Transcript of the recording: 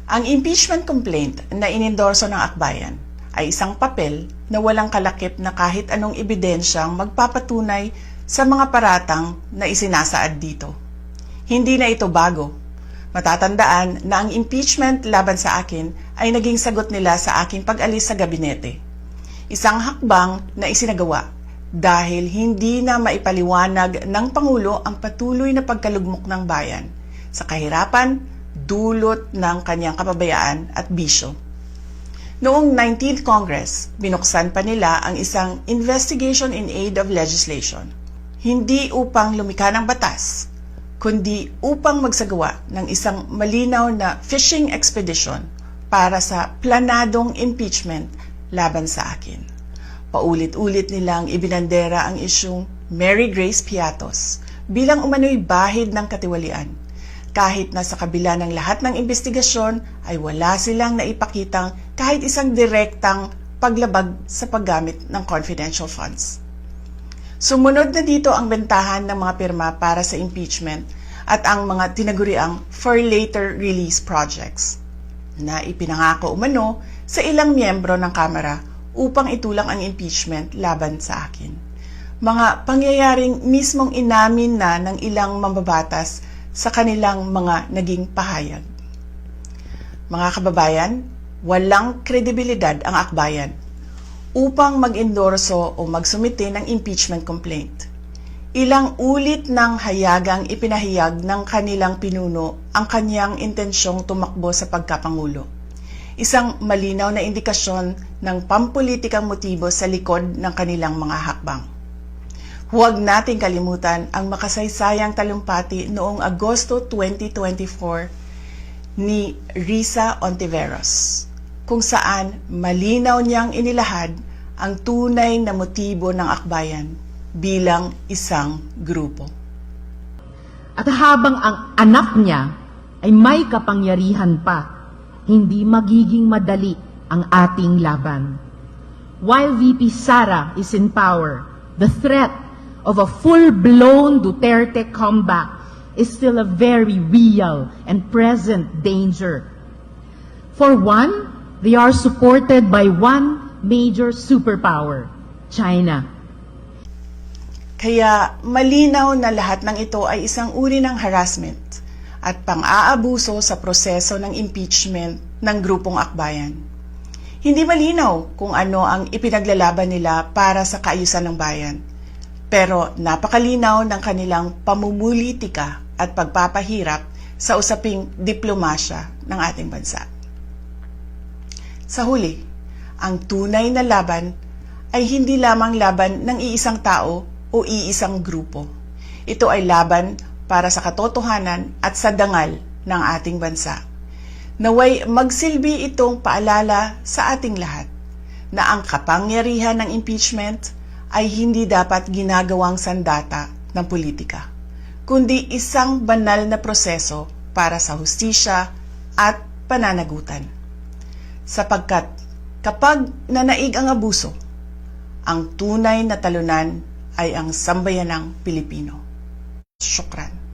Ang impeachment complaint na inendorso ng akbayan ay isang papel na walang kalakip na kahit anong ebidensyang magpapatunay sa mga paratang na isinasaad dito. Hindi na ito bago. Matatandaan na ang impeachment laban sa akin ay naging sagot nila sa aking pag-alis sa gabinete. Isang hakbang na isinagawa dahil hindi na maipaliwanag ng Pangulo ang patuloy na pagkalugmok ng bayan sa kahirapan, dulot ng kanyang kapabayaan at bisyo. Noong 19th Congress, binuksan pa nila ang isang Investigation in Aid of Legislation. Hindi upang lumikha ng batas, kundi upang magsagawa ng isang malinaw na fishing expedition para sa planadong impeachment laban sa akin. Paulit-ulit nilang ibinandera ang isyung Mary Grace Piatos bilang umano'y bahid ng katiwalian. Kahit na sa kabila ng lahat ng investigasyon ay wala silang naipakitang kahit isang direktang paglabag sa paggamit ng confidential funds. Sumunod na dito ang bentahan ng mga pirma para sa impeachment at ang mga tinaguriang for later release projects na ipinangako umano sa ilang miyembro ng Kamara upang itulang ang impeachment laban sa akin. Mga pangyayaring mismong inamin na ng ilang mambabatas sa kanilang mga naging pahayag. Mga kababayan, walang kredibilidad ang akbayan upang mag-endorso o magsumite ng impeachment complaint. Ilang ulit ng hayagang ipinahayag ng kanilang pinuno ang kanyang intensyong tumakbo sa pagkapangulo. Isang malinaw na indikasyon ng pampulitikang motibo sa likod ng kanilang mga hakbang. Huwag nating kalimutan ang makasaysayang talumpati noong Agosto 2024 ni Risa Ontiveros, kung saan malinaw niyang inilahad ang tunay na motibo ng akbayan bilang isang grupo. At habang ang anak niya ay may kapangyarihan pa, hindi magiging madali ang ating laban. While VP Sara is in power, the threat of a full-blown Duterte comeback is still a very real and present danger. For one, they are supported by one major superpower, China. Kaya malinaw na lahat ng ito ay isang uri ng harassment at pang-aabuso sa proseso ng impeachment ng grupong akbayan. Hindi malinaw kung ano ang ipinaglalaban nila para sa kaayusan ng bayan. Pero napakalinaw ng kanilang pamumulitika at pagpapahirap sa usaping diplomasya ng ating bansa. Sa huli, ang tunay na laban ay hindi lamang laban ng iisang tao o iisang grupo. Ito ay laban para sa katotohanan at sa dangal ng ating bansa. Naway magsilbi itong paalala sa ating lahat na ang kapangyarihan ng impeachment ay hindi dapat ginagawang sandata ng politika, kundi isang banal na proseso para sa hustisya at pananagutan. Sapagkat kapag nanaig ang abuso, ang tunay na talunan ay ang sambayanang Pilipino. Syukran.